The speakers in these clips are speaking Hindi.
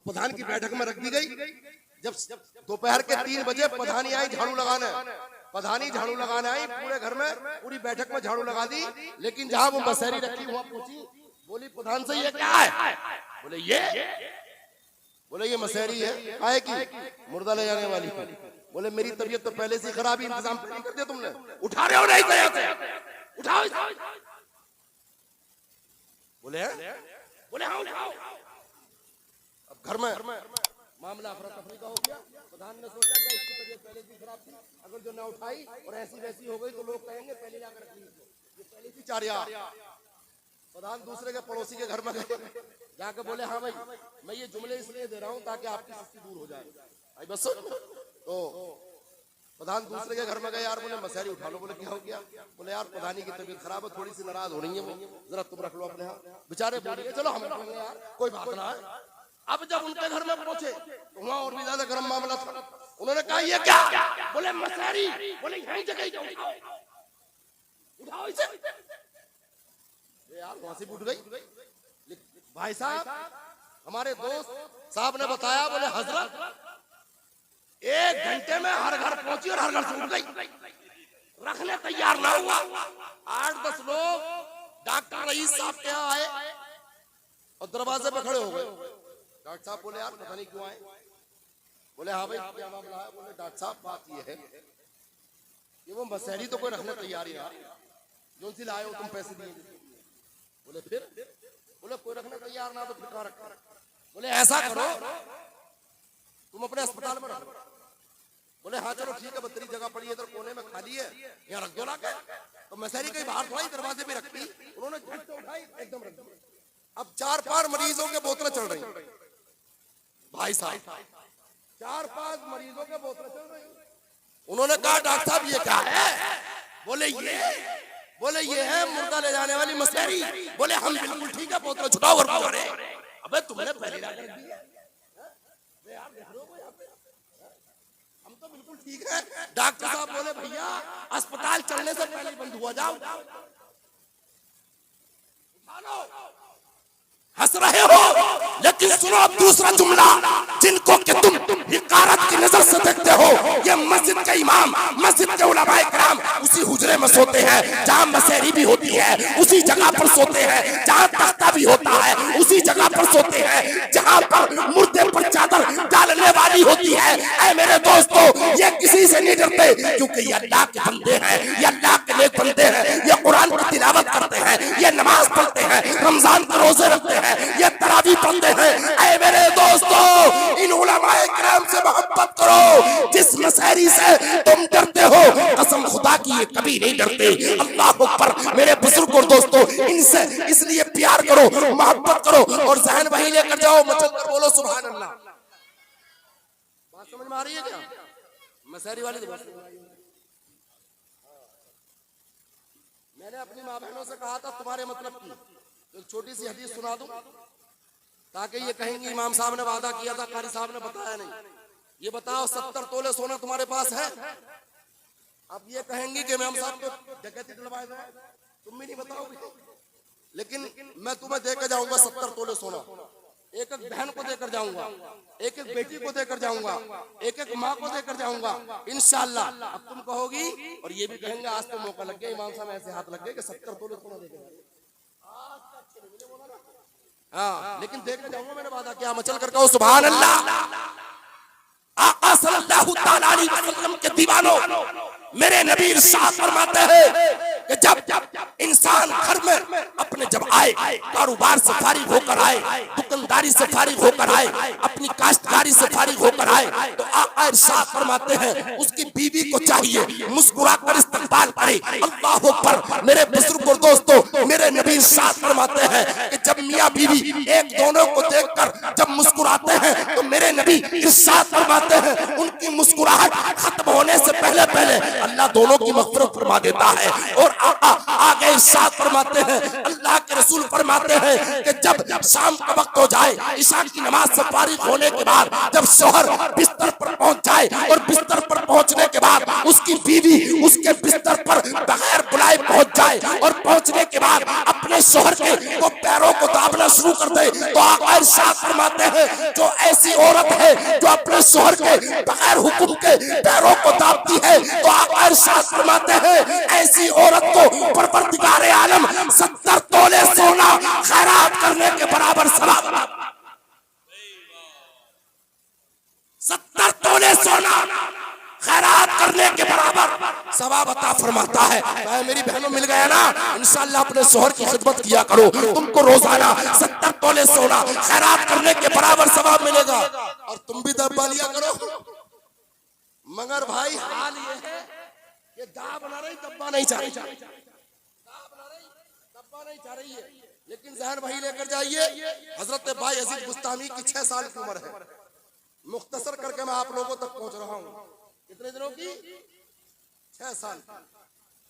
प्रधान की बैठक में रख दी गई। जब दोपहर के 3 बजे प्रधानी आई झाड़ू लगाने, प्रधानी झाड़ू लगाने आई, पूरे घर में पूरी बैठक में झाड़ू लगा दी। लेकिन जहां वो मसहरी रखी वहां पहुंची, बोली प्रधान से ये क्या है? बोले ये मसहरी है। काहे की? मुर्दा ले जाने वाली। बोले मेरी तबीयत तो पहले से खराब, ही इंतजाम नहीं कर दिया तुमने, उठा रहे हो नहीं तो उठाओ। बोले हाँ उठाओ। अब घर में मामला अफरा तफरी का हो गया। प्रधान ने सोचा कि इसकी तबीयत पहले से खराब थी, अगर जो ना उठाई और ऐसी वैसी हो गई तो लोग कहेंगे पहले जाकर रख ली, ये पहले थी 4 यार। प्रधान दूसरे के पड़ोसी के घर में गए, जाके बोले हाँ भाई मैं ये जुमले इसलिए दे रहा हूँ ताकि आपकी सुस्ती दूर हो जाए। भाई बस तो प्रधान दूसरे के घर में गए, यार बोले मसहरी उठा लो। बोले क्या हो गया? बोले यार प्रधानी की तबीयत खराब है, थोड़ी सी नाराज हो रही है, जरा तुम रख लो अपने हाथ। बेचारे बोले चलो हम रख लेंगे यार, कोई बात ना है। अब जब उनके घर में पहुंचे तो वहां और भी ज्यादा गर्म मामला था। उन्होंने कहा ये क्या? बोले मसहरी। बोले यहीं जगह उठाओ इसे। यार वहां से उठ गई। भाई साहब हमारे दोस्त साहब ने बताया, बोले हजरत 1 घंटे में हर घर पहुंची और हर घर से उठ गई, रखने तैयार ना हुआ। 8-10 लोग डॉक्टर रईस साहब के यहाँ आए और दरवाजे पे खड़े हो गए। डॉक्टर साहब बोले यार पता नहीं क्यों आए? बोले हाँ भाई क्या मामला है? बोले डॉक्टर साहब बात ये है कि वो मसहरी तो कोई रखने तैयार ही नहीं, जो सी लाए हो तुम पैसे दिए। बोले फिर? बोले कोई रखने तैयार ना तो फिर कहाँ रखा? बोले ऐसा करो तुम अपने अस्पताल में रखो। बोले हाँ चलो ठीक है, बतरी जगह पड़ी है इधर कोने में खाली है, यहाँ रख दो ना। तो मसहरी कहीं बाहर थोड़ा दरवाजे पे रखती, उन्होंने झट से उठाई एकदम रख दी। अब 4-5 मरीजों के बोतलें चल रही। भाई साहब 4-5 मरीजों के बोतलें चल रही। उन्होंने कहा डॉक्टर साहब ये क्या है? बोले ये है मुर्दा ले जाने वाली मसहरी। बोले हम बिल्कुल ठीक है, बोतलें छुटाओ और बोले अबे तुमने पहले ला कर दी है, हम तो बिल्कुल ठीक है। डॉक्टर साहब बोले भैया अस्पताल चलने से पहले बंद हुआ, जाओ हंस रहे हो। लेकिन सुनो अब दूसरा जुमला, जिनको कि तुम हिकारत की नजर से देखते हो, ये मस्जिद के इमाम, मस्जिद के उलमाए किराम उसी हुजरे में सोते हैं जहाँ मसहरी भी होती है, उसी जगह पर सोते हैं जहाँ तख्ता भी होता है, उसी जगह पर सोते हैं जहाँ पर मुर्दे पर चादर डालने वाली होती है। ऐ मेरे दोस्तों ये किसी से नहीं डरते, क्योंकि ये अल्लाह के बंदे हैं, ये अल्लाह के नेक बंदे हैं, ये कुरान की तिलावत करते हैं, ये नमाज पढ़ते हैं, रमजान के रोजे रखते हैं, ये तरावी पढ़ते हैं। ऐ मेरे दोस्तों इन उलमाए किराम से मोहब्बत करो। जिस मसहरी से तुम डरते हो कसम खुदा की ये कभी नहीं डरते। अल्लाह अकबर। मेरे बुजुर्ग और दोस्तों इनसे इसलिए प्यार करो, मोहब्बत करो और जहन वही लेकर जाओ, मचल कर बोलो सुभान अल्लाह। बात समझ में आ रही है क्या? मसहरी वाली तो मैंने अपनी माँ बहनों से कहा था तुम्हारे मतलब की एक छोटी सी हदीस सुना दूं, ताकि ये कहेंगे इमाम साहब ने वादा किया था, कारी साहब ने बताया नहीं। ये बताओ 70 तोले सोना तुम्हारे पास है? अब ये कहेंगे कि इमाम साहब को डकैती दिलवाए थे, तुम भी नहीं बताओगे। लेकिन मैं तुम्हें देकर जाऊंगा 70 तोले सोना, एक एक बहन को देकर जाऊंगा, एक एक बेटी को देकर जाऊंगा, एक एक माँ को देकर जाऊंगा इंशाअल्लाह। अब तुम कहोगी और ये भी कहेंगे आज तो मौका लग गया, इमाम साहब ऐसे हाथ लग गए कि 70 तोले सोना देकर। हाँ लेकिन देखने जाऊंगा, मैंने वादा किया। मचल कर कहो सुभान अल्लाह। आका सल्लल्लाहु तआला अलैहि वसल्लम के दीवानों, मेरे नबी इरशाद फरमाते हैं कि जब इंसान घर में अपने जब आए, कारोबार से फारिग होकर आए, दुकानदारी से फारिग होकर आए, अपनी काश्तकारी से फारिग होकर आए, तो आका इरशाद फरमाते हैं उसकी बीवी को चाहिए मुस्कुरा कर इस्तकबाल करे। अल्लाह अकबर। मेरे बुजुर्ग और दोस्तों मेरे नबी इरशाद फरमाते हैं कि जब मियाँ बीवी एक दोनों को देखकर जब मुस्कुराते हैं तो मेरे नबी इरशाद फरमाते हैं उनकी मुस्कुराहट खत्म होने से पहले पहले अल्लाह दोनों की मग़फ़िरत फरमा देता है। और आगे इरशाद फरमाते हैं, अल्लाह के रसूल फरमाते हैं कि जब शाम का वक्त हो जाए, इशा की नमाज से फारिग होने के बाद जब शौहर बिस्तर पर पहुंच जाए और बिस्तर पर पहुंचने के बाद उसकी बीवी उसके बिस्तर पर बगैर बुलाए पहुंच जाए और पहुंचने के बाद अपने शौहर के वो पैरों को दाबना शुरू कर दे, तो आका इरशाद फरमाते हैं जो ऐसी औरत है जो अपने शोहर के बगैर हुक्म के पैरों को दाबती है, तो आका इरशाद फरमाते हैं ऐसी औरत को परवरदिगार आलम 70 तोले सोना खैरात करने के बराबर सवाब, 70 तोले सोना खैरात करने के बराबर सवाब अता फरमाता है। मैं मेरी बहनों मिल गया ना, इंशाअल्लाह अपने शोहर की खिदमत किया करो, तुमको रोजाना 70 तोले सोना खैरात करने के बराबर सवाब मिलेगा, और तुम भी दबा लिया करो। मगर भाई हाल ये है कि दा बना रही दब्बा नहीं चाह रही, दा बना रही दब्बा नहीं चाह रही है। लेकिन जहर वही लेकर जाइए, हजरत बायजीद बुस्तामी की 6 साल की उम्र है। मुख्तसर करके मैं आप लोगों तक पहुंच रहा हूँ। कितने दिनों की? 6 साल।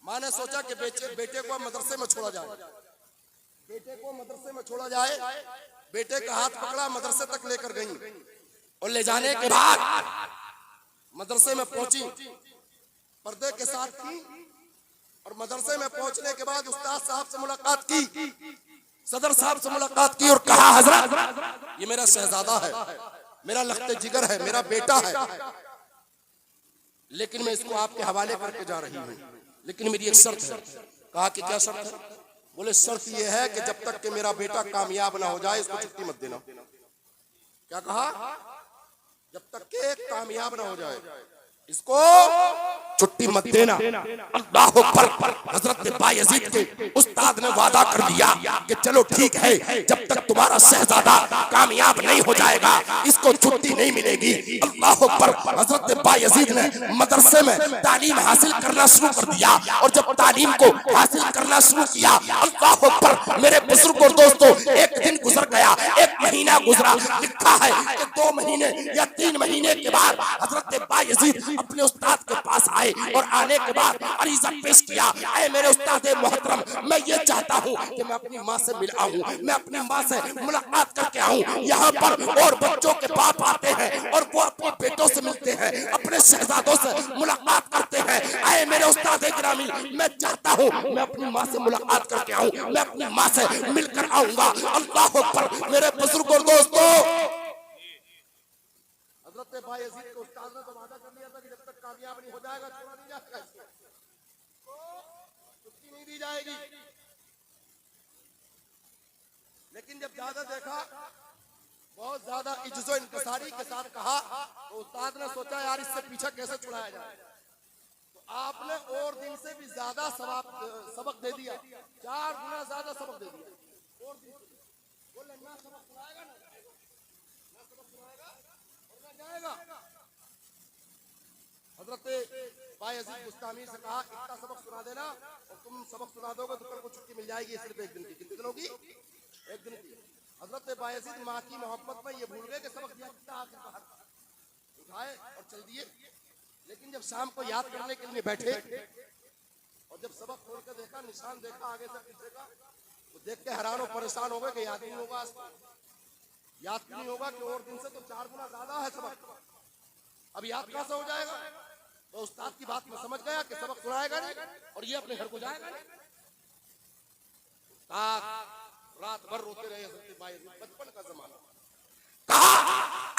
माँ ने सोचा कि बेटे को मदरसे में छोड़ा जाए, बेटे को मदरसे में छोड़ा जाए। बेटे का हाथ पकड़ा, मदरसे तक लेकर गई, और ले जाने के बाद मदरसे में पहुंची, पर्दे के साथ थी, और मदरसे में पहुंचने के बाद उस्ताद साहब से मुलाकात की, सदर साहब से मुलाकात की, और कहा हजरत ये मेरा शहजादा है, मेरा लख्ते जिगर है, मेरा बेटा है, लेकिन मैं इसको आपके हवाले करके जा रही हूँ, लेकिन मेरी एक शर्त है। कहा कि क्या शर्त है? बोले शर्त यह है कि जब तक कि मेरा बेटा कामयाब ना हो जाए इसको छुट्टी मत देना। क्या कहा? जब तक के कामयाब ना हो जाए इसको छुट्टी मत देना। अल्लाह अकबर। हजरत बायजीद के उस्ताद ने वादा कर दिया कि चलो ठीक है, जब तक तुम्हारा शहजादा कामयाब नहीं हो जाएगा इसको छुट्टी नहीं मिलेगी। अल्लाह अकबर। हजरत बायजीद ने मदरसे में तालीम हासिल करना शुरू कर दिया, और जब तालीम को हासिल करना शुरू किया, अल्लाह अकबर मेरे बुजुर्ग और दोस्तों, एक दिन गुजर गया, एक महीना गुजरा, लिखा है कि 2 महीने या 3 महीने के बाद हजरत बायजीद अपने उस्ताद के पास आए, और आने के बाद अरीजा पेश किया, ऐ मेरे उस्ताद मोहतरम, मैं ये चाहता हूँ कि मैं अपनी माँ से मिल आऊँ, मैं अपनी माँ से मुलाकात करके आऊँ। यहाँ पर और बच्चों के बाप आते हैं और वो अपने बेटों से मिलते हैं, अपने शहजादों से मुलाकात करते हैं। ऐ मेरे उस्ताद गिरामी, मैं चाहता हूँ मैं अपनी माँ से मुलाकात करके आऊँ, मैं अपनी माँ से मिलकर आऊंगा। अल्लाह अकबर। मेरे बुजुर्ग और दोस्तों, हजरत बायजीद के उस्ताद ने तो वादा कर लिया था कि जब तक कामयाब नहीं हो जाएगा छोड़ा नहीं जाएगा, छुट्टी नहीं दी जाएगी। लेकिन जब ज्यादा देखा, बहुत ज्यादा इज्जो इंतसारी के साथ कहा, तो उस्ताद ने सोचा यार इससे पीछा कैसे छुड़ाया जाए, तो आपने और दिन से भी ज्यादा सबक दे दिया, 4 गुना ज्यादा सबक दे दिया। और दिन से बोले ना सबक सुनाएगा, ना सबक सुनाएगा और ना जाएगा। हजरत बायजीद बुस्तामी से कहा इतना सबक सुना देना, और तुम सबक सुना दोगे तो कल को छुट्टी मिल जाएगी, सिर्फ 1 दिन की। कितने दिन होगी? 1 दिन की। हजरत बायजीद माँ की मोहब्बत में ये भूल गए कि सबक दिया कितना, आखिर बाहर उठाए और चल दिए। लेकिन जब शाम को याद करने के लिए बैठे, और जब सबक खोल कर देखा, निशान देखा आगे से पीछे का, तो देख के हैरान और परेशान हो गए कि याद नहीं होगा, याद नहीं होगा कि और दिन से तो 4 गुना ज्यादा है सबक, अब याद कहां से हो जाएगा। तो उस्ताद की बात में समझ गया कि सबक सुनाएगा नहीं, और ये अपने घर को जाएगा नहीं। रात भर रोते रहे हजरत बायजीद, बचपन का जमाना। कहा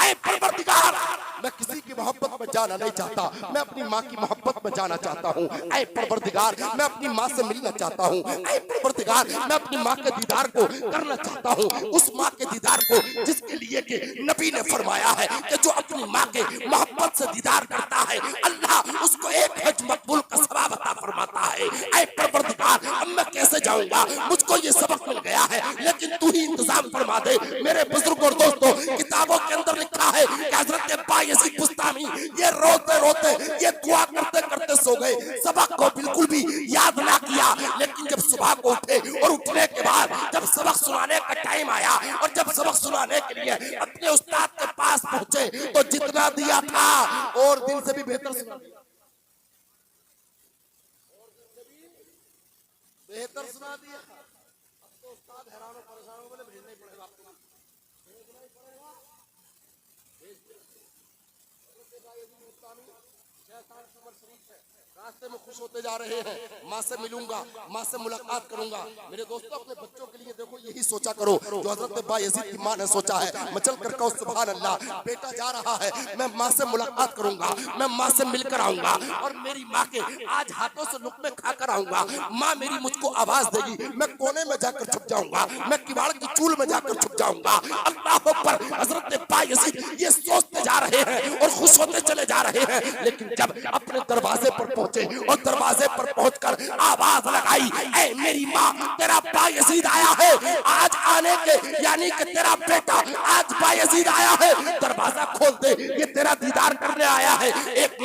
ऐ परवरदिगार, मैं किसी की मोहब्बत में जाना नहीं चाहता, मैं अपनी माँ की मोहब्बत में जाना चाहता हूँ। ऐ परवरदिगार, मैं अपनी माँ से मिलना चाहता हूँ। ऐ परवरदिगार, मैं अपनी माँ के दीदार को करना चाहता हूँ, उस माँ के दीदार को जिसके लिए कि नबी ने फरमाया है कि जो अपनी माँ के मोहब्बत से दीदार करता है, अल्लाह उसको 1 हज मकबूल का सवाब अता फरमाता है। ऐ परवरदिगार, अब मैं कैसे जाऊंगा, मुझको ये सबक मिल गया है, लेकिन तू ही इंतजाम फरमा दे। मेरे बुजुर्ग और दोस्तों, किताबों के अंदर लिखा है कि हजरत बायजीद बुस्तामी ये रोते रोते, ये दुआ करते करते सो गए, सबक को बिल्कुल भी याद ना किया। लेकिन जब सुबह को उठे, और उठने के बाद जब सबक सुनाने का टाइम आया, और जब सबक सुनाने के लिए अपने उस्ताद के पास पहुंचे, तो जितना दिया था और दिन से भी बेहतर सुना दिया, बेहतर सुना दिया। अब तो उस्ताद हैरान और परेशान हो, बोले भेजना ही पड़ेगा आपको, भेजना ही पड़ेगा। 6 साल की उम्र शरीफ है, रास्ते में खुश होते जा रहे हैं, माँ से मिलूंगा, माँ से मुलाकात करूंगा। मेरे दोस्तों, अपने बच्चों के लिए देखो यही सोचा करो जो हजरत बायजीद की माँ ने सोचा है। मैं चल कर कहूँ सुभान अल्लाह, बेटा जा रहा है, मैं माँ से मुलाकात करूंगा, मैं माँ से मिलकर आऊंगा और मेरी माँ के आज हाथों से लुक़्मे खाकर आऊंगा। माँ मेरी मुझको आवाज देगी, मैं कोने में जाकर छुप जाऊंगा, मैं किवाड़ की चूल में जाकर छुप जाऊंगा। अल्लाह अकबर। हजरत बायजीद ये सोचते जा रहे हैं और खुश होते चले जा रहे हैं, लेकिन जब अपने दरवाजे पर पहुंचे और दरवाजे पर पहुंचकर आवाज लगाई, ऐ मेरी माँ, तेरा बायजीद आया है। आज आने के यानी कि तेरा बेटा आज बायजीद आया है, दरवाजा खोल दे, ये तेरा दीदार करने आया है। एक